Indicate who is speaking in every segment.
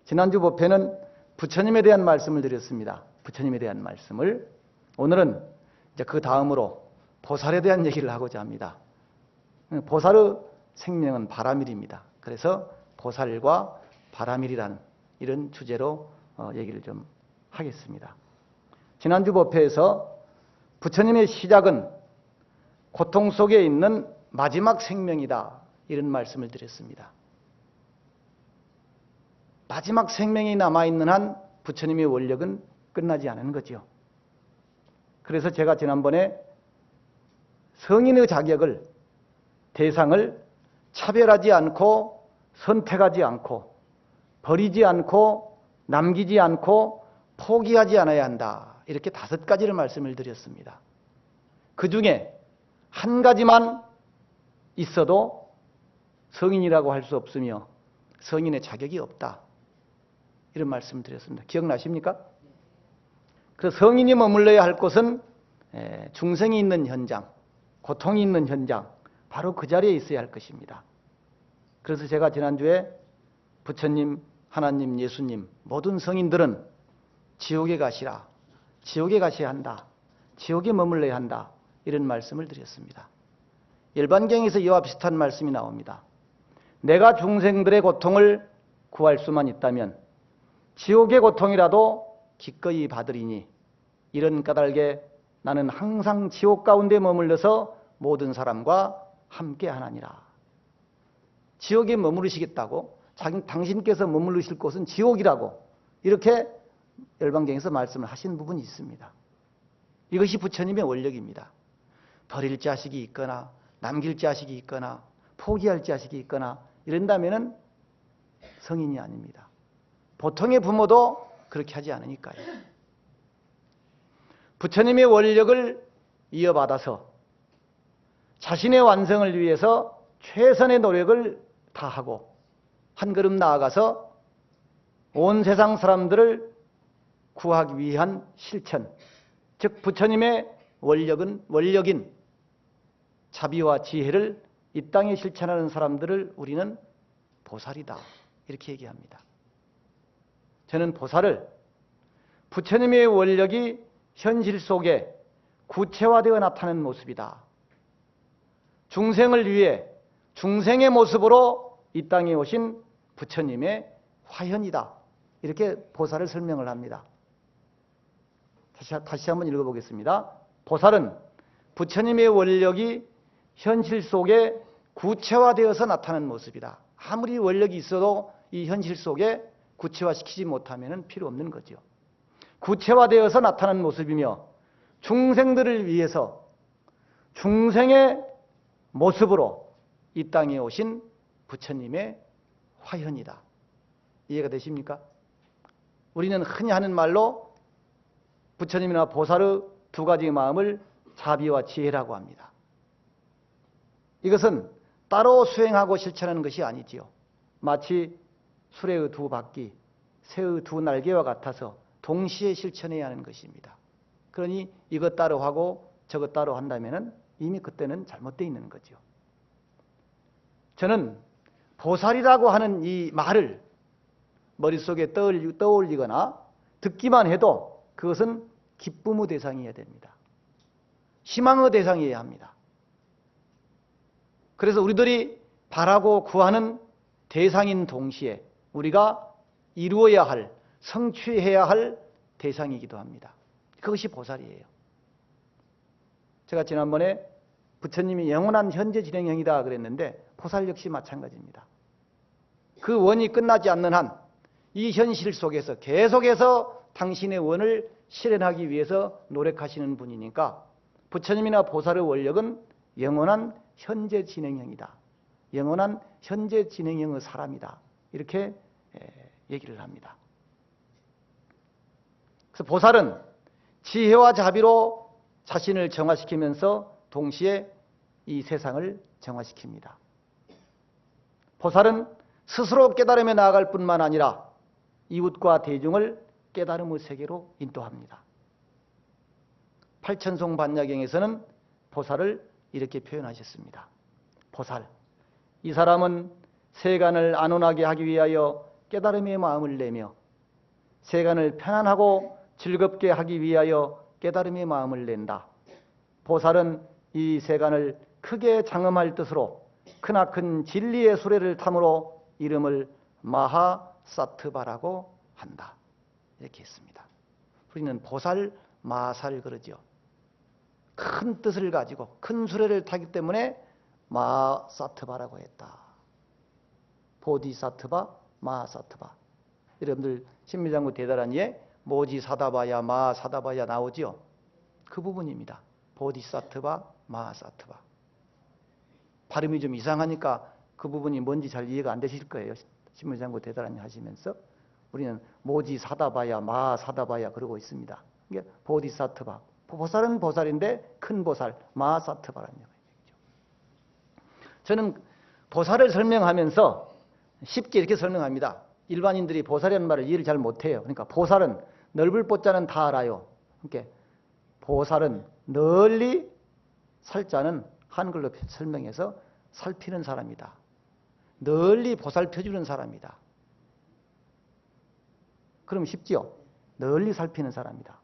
Speaker 1: 지난주 법회는 부처님에 대한 말씀을 드렸습니다. 부처님에 대한 말씀을. 오늘은 이제 그 다음으로 보살에 대한 얘기를 하고자 합니다. 보살의 생명은 바라밀입니다. 그래서 보살과 바라밀이라는 이런 주제로 얘기를 좀 하겠습니다. 지난주 법회에서 부처님의 시작은 고통 속에 있는 마지막 생명이다, 이런 말씀을 드렸습니다. 마지막 생명이 남아있는 한 부처님의 원력은 끝나지 않은 거죠. 그래서 제가 지난번에 성인의 자격을, 대상을 차별하지 않고 선택하지 않고 버리지 않고 남기지 않고 포기하지 않아야 한다, 이렇게 5가지를 말씀을 드렸습니다. 그 중에 한 가지만 있어도 성인이라고 할 수 없으며 성인의 자격이 없다, 이런 말씀을 드렸습니다. 기억나십니까? 그래서 성인이 머물러야 할 곳은 중생이 있는 현장, 고통이 있는 현장, 바로 그 자리에 있어야 할 것입니다. 그래서 제가 지난주에 부처님, 하나님, 예수님, 모든 성인들은 지옥에 가시라, 지옥에 가셔야 한다, 지옥에 머물러야 한다, 이런 말씀을 드렸습니다. 일반경에서 이와 비슷한 말씀이 나옵니다. 내가 중생들의 고통을 구할 수만 있다면 지옥의 고통이라도 기꺼이 받으리니 이런 까닭에 나는 항상 지옥 가운데 머물러서 모든 사람과 함께 하나니라. 지옥에 머무르시겠다고, 당신께서 머무르실 곳은 지옥이라고, 이렇게 열반경에서 말씀을 하신 부분이 있습니다. 이것이 부처님의 원력입니다. 버릴 자식이 있거나 남길 자식이 있거나 포기할 자식이 있거나 이런다면 성인이 아닙니다. 보통의 부모도 그렇게 하지 않으니까요. 부처님의 원력을 이어받아서 자신의 완성을 위해서 최선의 노력을 다하고 한 걸음 나아가서 온 세상 사람들을 구하기 위한 실천, 즉 부처님의 원력인 자비와 지혜를 이 땅에 실천하는 사람들을 우리는 보살이다, 이렇게 얘기합니다. 저는 보살을 부처님의 원력이 현실 속에 구체화되어 나타나는 모습이다, 중생을 위해 중생의 모습으로 이 땅에 오신 부처님의 화현이다, 이렇게 보살을 설명을 합니다. 다시 한번 읽어보겠습니다. 보살은 부처님의 원력이 현실 속에 구체화되어서 나타나는 모습이다. 아무리 원력이 있어도 이 현실 속에 구체화시키지 못하면 필요 없는 거죠. 구체화되어서 나타나는 모습이며 중생들을 위해서 중생의 모습으로 이 땅에 오신 부처님의 화현이다. 이해가 되십니까? 우리는 흔히 하는 말로 부처님이나 보살의 2가지 마음을 자비와 지혜라고 합니다. 이것은 따로 수행하고 실천하는 것이 아니지요. 마치 수레의 2바퀴, 새의 2날개와 같아서 동시에 실천해야 하는 것입니다. 그러니 이것 따로 하고 저것 따로 한다면 이미 그때는 잘못되어 있는 거죠. 저는 보살이라고 하는 이 말을 머릿속에 떠올리거나 듣기만 해도 그것은 기쁨의 대상이어야 됩니다. 희망의 대상이어야 합니다. 그래서 우리들이 바라고 구하는 대상인 동시에 우리가 이루어야 할, 성취해야 할 대상이기도 합니다. 그것이 보살이에요. 제가 지난번에 부처님이 영원한 현재 진행형이다 그랬는데 보살 역시 마찬가지입니다. 그 원이 끝나지 않는 한 이 현실 속에서 계속해서 당신의 원을 실현하기 위해서 노력하시는 분이니까 부처님이나 보살의 원력은 영원한 현재 진행형이다, 영원한 현재 진행형의 사람이다, 이렇게 얘기를 합니다. 그래서 보살은 지혜와 자비로 자신을 정화시키면서 동시에 이 세상을 정화시킵니다. 보살은 스스로 깨달음에 나아갈 뿐만 아니라 이웃과 대중을 깨달음의 세계로 인도합니다. 팔천송 반야경에서는 보살을 이렇게 표현하셨습니다. 보살, 이 사람은 세간을 안온하게 하기 위하여 깨달음의 마음을 내며 세간을 편안하고 즐겁게 하기 위하여 깨달음의 마음을 낸다. 보살은 이 세간을 크게 장엄할 뜻으로 크나큰 진리의 수레를 탐으로 이름을 마하사트바라고 한다. 이렇게 했습니다. 우리는 보살, 마살 그러죠. 큰 뜻을 가지고 큰 수레를 타기 때문에 마하사트바라고 했다. 보디사트바, 마하사트바. 여러분들 신미장구 대단한예 모지사다바야, 마하사다바야 나오지요. 그 부분입니다. 보디사트바, 마하사트바. 발음이 좀 이상하니까 그 부분이 뭔지 잘 이해가 안 되실 거예요. 신미장구 대단한예 하시면서 우리는 모지사다바야, 마하사다바야 그러고 있습니다. 이게 보디사트바. 보살은 보살인데 큰 보살, 마하사트바라는 얘기죠. 저는 보살을 설명하면서 쉽게 이렇게 설명합니다. 일반인들이 보살이라는 말을 이해를 잘 못해요. 그러니까 보살은 넓을 보자는 다 알아요. 그러니까 보살은 널리 살자는 한글로 설명해서 살피는 사람이다. 널리 보살펴주는 사람이다. 그럼 쉽지요? 널리 살피는 사람이다.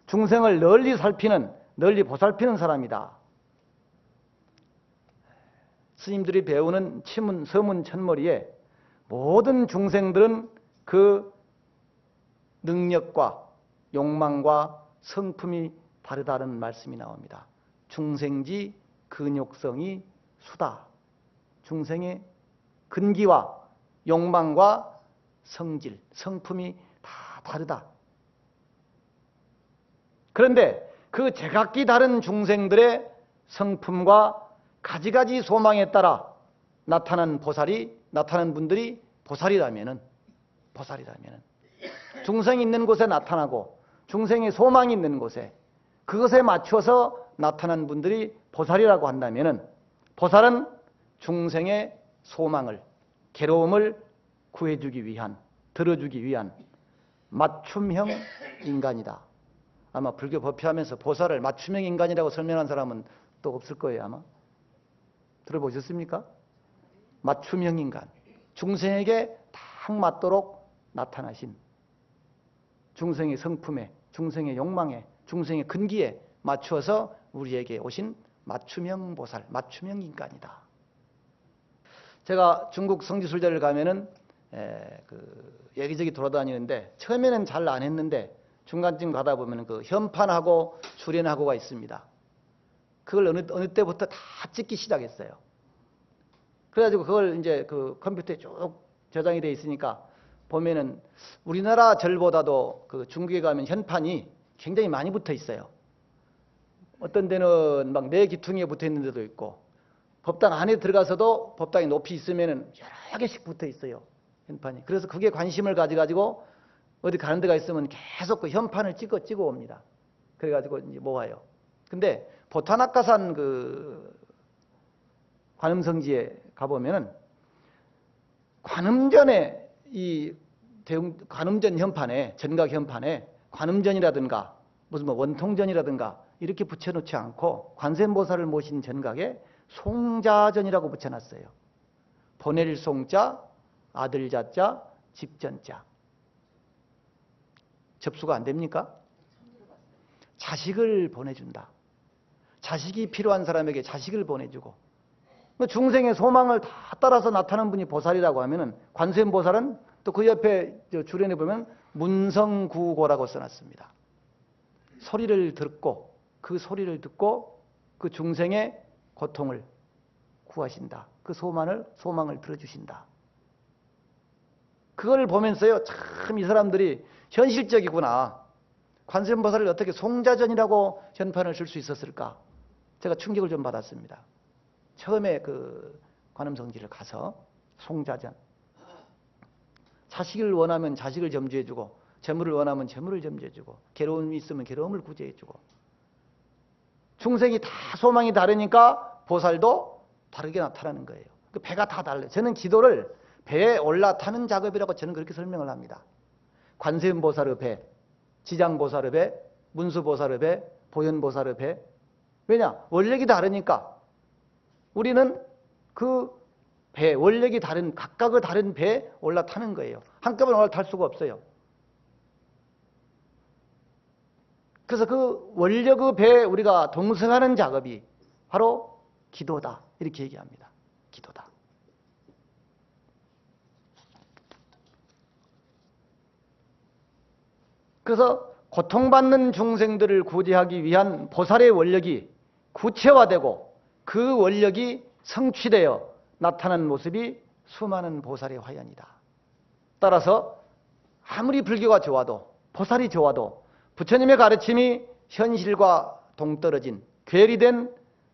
Speaker 1: 중생을 널리 살피는, 널리 보살피는 사람이다. 스님들이 배우는 치문, 서문, 천머리에 모든 중생들은 그 능력과 욕망과 성품이 다르다는 말씀이 나옵니다. 중생지 근욕성이 수다. 중생의 근기와 욕망과 성질, 성품이 다 다르다. 그런데 그 제각기 다른 중생들의 성품과 가지가지 소망에 따라 나타난 분들이 보살이라면은 중생이 있는 곳에 나타나고 중생의 소망이 있는 곳에 그것에 맞춰서 나타난 분들이 보살이라고 한다면은 보살은 중생의 소망을, 괴로움을 구해주기 위한, 들어주기 위한 맞춤형 인간이다. 아마 불교 법회하면서 보살을 맞춤형 인간이라고 설명한 사람은 또 없을 거예요, 아마. 들어보셨습니까? 맞춤형 인간. 중생에게 딱 맞도록 나타나신 중생의 성품에, 중생의 욕망에, 중생의 근기에 맞추어서 우리에게 오신 맞춤형 보살, 맞춤형 인간이다. 제가 중국 성지순례를 가면은 여기저기 돌아다니는데 처음에는 잘 안 했는데 중간쯤 가다 보면 그 현판하고 출연하고가 있습니다. 그걸 어느 때부터 다 찍기 시작했어요. 그래가지고 그걸 이제 그 컴퓨터에 쭉 저장이 되어 있으니까 보면은 우리나라 절보다도 그 중국에 가면 현판이 굉장히 많이 붙어 있어요. 어떤 데는 막 4기퉁이에 붙어 있는 데도 있고 법당 안에 들어가서도 법당이 높이 있으면은 여러 개씩 붙어 있어요. 현판이. 그래서 그게 관심을 가지고 어디 가는 데가 있으면 계속 그 현판을 찍어 옵니다. 그래가지고 이제 모아요. 근데 보타나카산 그 관음성지에 가보면은 관음전에 이 관음전 현판에, 전각 현판에 관음전이라든가 무슨 뭐 원통전이라든가 이렇게 붙여놓지 않고 관세음보살을 모신 전각에 송자전이라고 붙여놨어요. 보낼 송자, 아들 자자, 집전자. 접수가 안 됩니까? 자식을 보내준다. 자식이 필요한 사람에게 자식을 보내주고 중생의 소망을 다 따라서 나타나는 분이 보살이라고 하면은 관세음보살은 또 그 옆에 주련에 보면 문성구고라고 써놨습니다. 소리를 듣고 그 소리를 듣고 그 중생의 고통을 구하신다. 그 소망을 들어주신다. 그걸 보면서요, 참 이 사람들이 현실적이구나. 관세음보살을 어떻게 송자전이라고 현판을 줄 수 있었을까? 제가 충격을 좀 받았습니다. 처음에 그 관음성지를 가서 송자전. 자식을 원하면 자식을 점주해주고 재물을 원하면 재물을 점주해주고 괴로움이 있으면 괴로움을 구제해주고 중생이 다 소망이 다르니까 보살도 다르게 나타나는 거예요. 그 배가 다 달라요. 저는 기도를 배에 올라타는 작업이라고 저는 그렇게 설명을 합니다. 관세음보살의 배, 지장보살의 배, 문수보살의 배, 보현보살의 배. 왜냐? 원력이 다르니까 우리는 그 배, 원력이 다른 각각의 다른 배에 올라타는 거예요. 한꺼번에 올라탈 수가 없어요. 그래서 그 원력의 배에 우리가 동승하는 작업이 바로 기도다. 이렇게 얘기합니다. 기도다. 그래서 고통받는 중생들을 구제하기 위한 보살의 원력이 구체화되고 그 원력이 성취되어 나타난 모습이 수많은 보살의 화연이다. 따라서 아무리 불교가 좋아도 보살이 좋아도 부처님의 가르침이 현실과 동떨어진 괴리된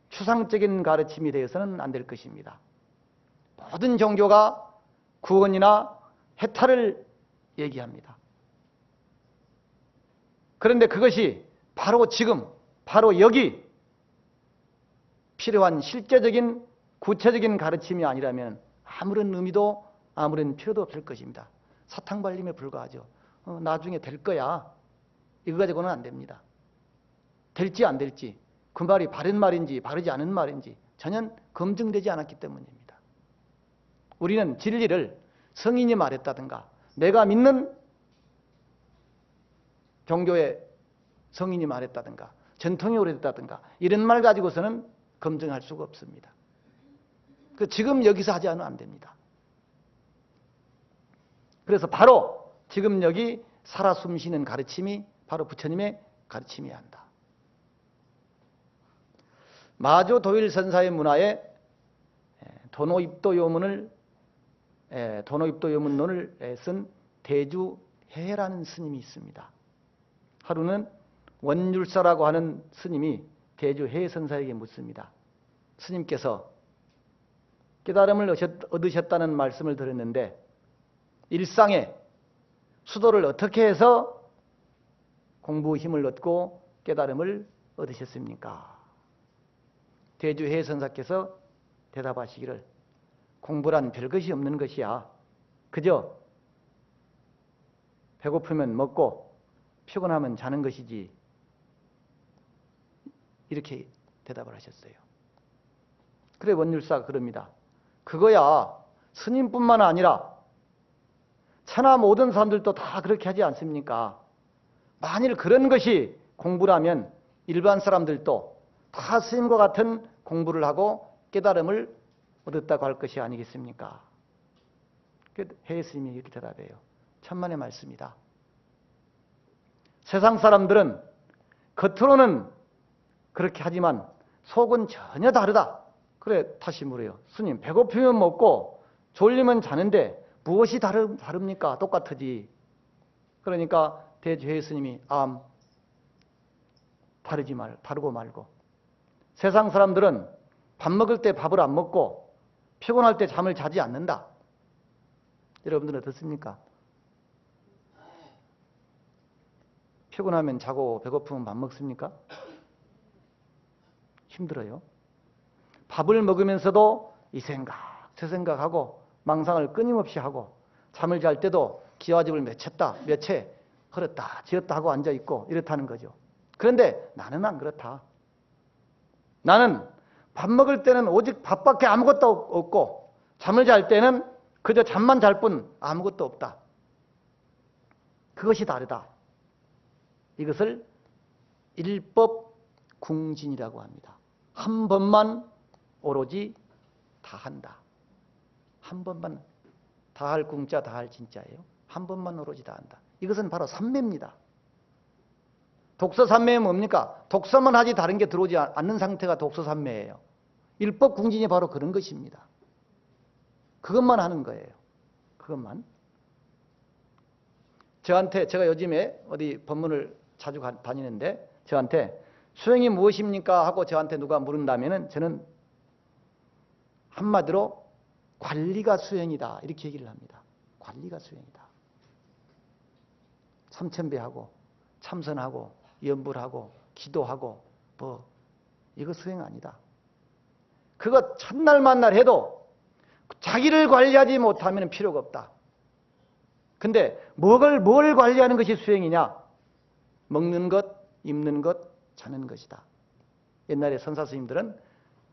Speaker 1: 추상적인 가르침이 되어서는 안 될 것입니다. 모든 종교가 구원이나 해탈을 얘기합니다. 그런데 그것이 바로 지금, 바로 여기 필요한 실제적인 구체적인 가르침이 아니라면 아무런 의미도 아무런 필요도 없을 것입니다. 사탕발림에 불과하죠. 나중에 될 거야. 이거 가지고는 안 됩니다. 될지 안 될지, 그 말이 바른 말인지 바르지 않은 말인지 전혀 검증되지 않았기 때문입니다. 우리는 진리를 성인이 말했다든가 내가 믿는 종교의 성인이 말했다든가 전통이 오래됐다든가 이런 말 가지고서는 검증할 수가 없습니다. 지금 여기서 하지 않으면 안 됩니다. 그래서 바로 지금 여기 살아 숨쉬는 가르침이 바로 부처님의 가르침이어야 한다. 마조 도일 선사의 문화에 도노입도요문론을 쓴 대주해라는 스님이 있습니다. 하루는 원율사라고 하는 스님이 대주해 선사에게 묻습니다. 스님께서 깨달음을 얻으셨다는 말씀을 들었는데 일상에 수도를 어떻게 해서 공부 힘을 얻고 깨달음을 얻으셨습니까? 대주해 선사께서 대답하시기를 공부란 별것이 없는 것이야. 그저 배고프면 먹고 피곤하면 자는 것이지. 이렇게 대답을 하셨어요. 그래 원율사가 그럽니다. 그거야 스님뿐만 아니라 천하 모든 사람들도 다 그렇게 하지 않습니까? 만일 그런 것이 공부라면 일반 사람들도 다 스님과 같은 공부를 하고 깨달음을 얻었다고 할 것이 아니겠습니까? 해 스님이 이렇게 대답해요. 천만의 말씀이다. 세상 사람들은 겉으로는 그렇게 하지만 속은 전혀 다르다. 그래 다시 물어요. 스님 배고프면 먹고 졸리면 자는데 무엇이 다릅니까? 똑같으지. 그러니까 대주해 스님이 다르고 말고 세상 사람들은 밥 먹을 때 밥을 안 먹고 피곤할 때 잠을 자지 않는다. 여러분들은 어떻습니까? 피곤하면 자고 배고프면 밥 먹습니까? 힘들어요. 밥을 먹으면서도 이 생각 저 생각하고 망상을 끊임없이 하고 잠을 잘 때도 기와집을 몇채 흘었다 지었다 하고 앉아있고 이렇다는 거죠. 그런데 나는 안 그렇다. 나는 밥 먹을 때는 오직 밥밖에 아무것도 없고 잠을 잘 때는 그저 잠만 잘 뿐 아무것도 없다. 그것이 다르다. 이것을 일법궁진이라고 합니다. 한 번만 오로지 다 한다. 한 번만 다 할 궁자 다 할 진자예요. 한 번만 오로지 다 한다. 이것은 바로 삼매입니다. 독서삼매는 뭡니까? 독서만 하지 다른 게 들어오지 않는 상태가 독서삼매예요. 일법궁진이 바로 그런 것입니다. 그것만 하는 거예요. 그것만. 제가 요즘에 어디 법문을 자주 다니는데 저한테 수행이 무엇입니까? 하고 저한테 누가 물은다면 저는 한마디로 관리가 수행이다. 이렇게 얘기를 합니다. 관리가 수행이다. 삼천배하고 참선하고 염불하고 기도하고 이거 수행 아니다. 그거 첫날 만날 해도 자기를 관리하지 못하면 필요가 없다. 근데 뭘 관리하는 것이 수행이냐? 먹는 것, 입는 것, 자는 것이다. 옛날에 선사 스님들은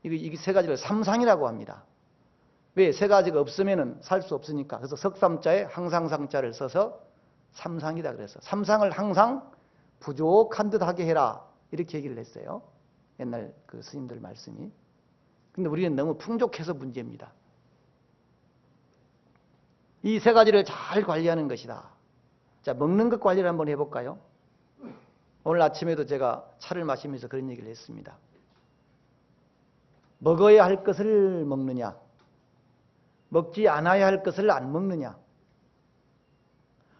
Speaker 1: 이 세 가지를 삼상이라고 합니다. 왜? 세 가지가 없으면 살 수 없으니까. 그래서 석삼자에 항상상자를 써서 삼상이다 그래서 삼상을 항상 부족한 듯하게 해라 이렇게 얘기를 했어요. 옛날 그 스님들 말씀이. 근데 우리는 너무 풍족해서 문제입니다. 이 세 가지를 잘 관리하는 것이다. 자, 먹는 것 관리를 한번 해볼까요? 오늘 아침에도 제가 차를 마시면서 그런 얘기를 했습니다. 먹어야 할 것을 먹느냐, 먹지 않아야 할 것을 안 먹느냐,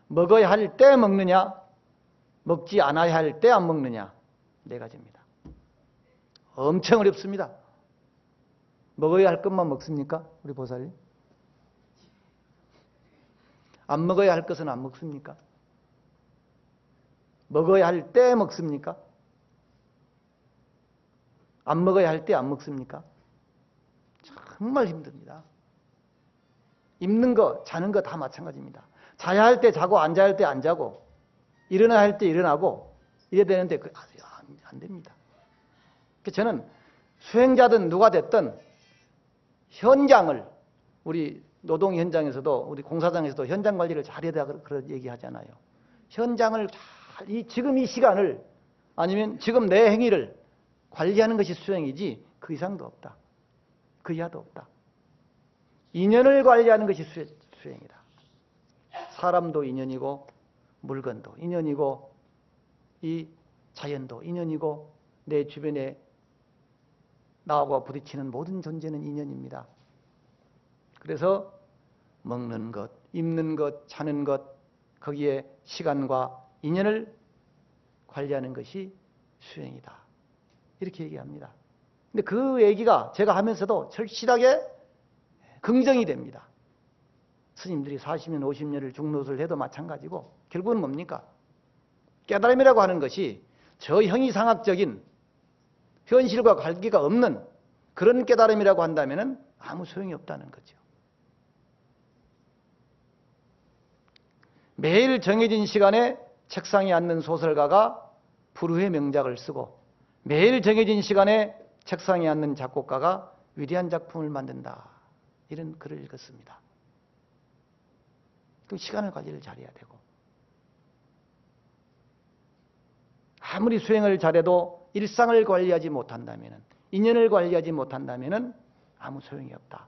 Speaker 1: 먹어야 할 때 먹느냐, 먹지 않아야 할 때 안 먹느냐, 네 가지입니다. 엄청 어렵습니다. 먹어야 할 것만 먹습니까? 우리 보살님? 안 먹어야 할 것은 안 먹습니까? 먹어야 할 때 먹습니까? 안 먹어야 할 때 안 먹습니까? 정말 힘듭니다. 입는 거, 자는 거 다 마찬가지입니다. 자야 할 때 자고 안 자야 할 때 안 자고 일어나야 할 때 일어나고 이래야 되는데 안 됩니다. 저는 수행자든 누가 됐든 현장을 우리 노동 현장에서도 우리 공사장에서도 현장 관리를 잘해야 된다 그런 얘기하잖아요. 현장을 잘 지금 이 시간을 아니면 지금 내 행위를 관리하는 것이 수행이지 그 이상도 없다. 그 이하도 없다. 인연을 관리하는 것이 수행이다. 사람도 인연이고 물건도 인연이고 이 자연도 인연이고 내 주변에 나하고 부딪히는 모든 존재는 인연입니다. 그래서 먹는 것, 입는 것, 자는 것 거기에 시간과 인연을 관리하는 것이 수행이다. 이렇게 얘기합니다. 근데 그 얘기가 제가 하면서도 절실하게 긍정이 됩니다. 스님들이 40년, 50년을 중노릇을 해도 마찬가지고 결국은 뭡니까? 깨달음이라고 하는 것이 저 형이상학적인 현실과 관계가 없는 그런 깨달음이라고 한다면 아무 소용이 없다는 거죠. 매일 정해진 시간에 책상에 앉는 소설가가 불후의 명작을 쓰고 매일 정해진 시간에 책상에 앉는 작곡가가 위대한 작품을 만든다. 이런 글을 읽었습니다. 또 시간을 관리를 잘해야 되고 아무리 수행을 잘해도 일상을 관리하지 못한다면 인연을 관리하지 못한다면 아무 소용이 없다.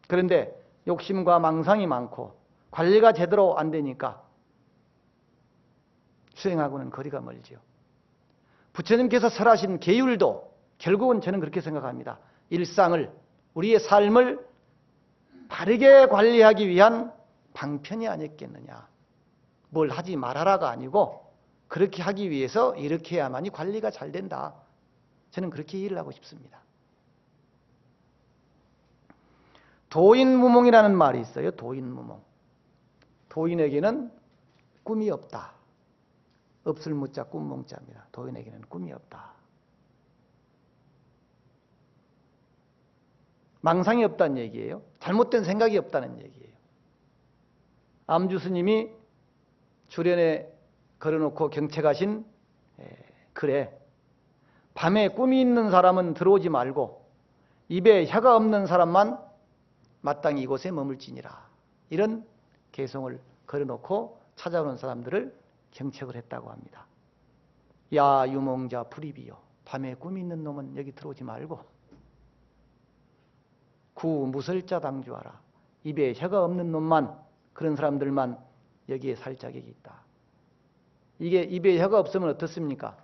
Speaker 1: 그런데 욕심과 망상이 많고 관리가 제대로 안 되니까 수행하고는 거리가 멀지요. 부처님께서 설하신 계율도 결국은 저는 그렇게 생각합니다. 일상을, 우리의 삶을 바르게 관리하기 위한 방편이 아니겠느냐. 뭘 하지 말아라가 아니고 그렇게 하기 위해서 이렇게 해야만이 관리가 잘 된다. 저는 그렇게 이해를 하고 싶습니다. 도인무몽이라는 말이 있어요. 도인무몽. 도인에게는 꿈이 없다. 없을 무자 꿈몽자입니다. 도인에게는 꿈이 없다. 망상이 없다는 얘기예요. 잘못된 생각이 없다는 얘기예요. 암주 스님이 주련에 걸어놓고 경책하신 글에 밤에 꿈이 있는 사람은 들어오지 말고 입에 혀가 없는 사람만 마땅히 이곳에 머물지니라. 이런 개송을 걸어놓고 찾아오는 사람들을 경책을 했다고 합니다. 야 유몽자 불입이요. 밤에 꿈이 있는 놈은 여기 들어오지 말고 구 무설자 당주하라. 입에 혀가 없는 놈만 그런 사람들만 여기에 살 자격이 있다. 이게 입에 혀가 없으면 어떻습니까?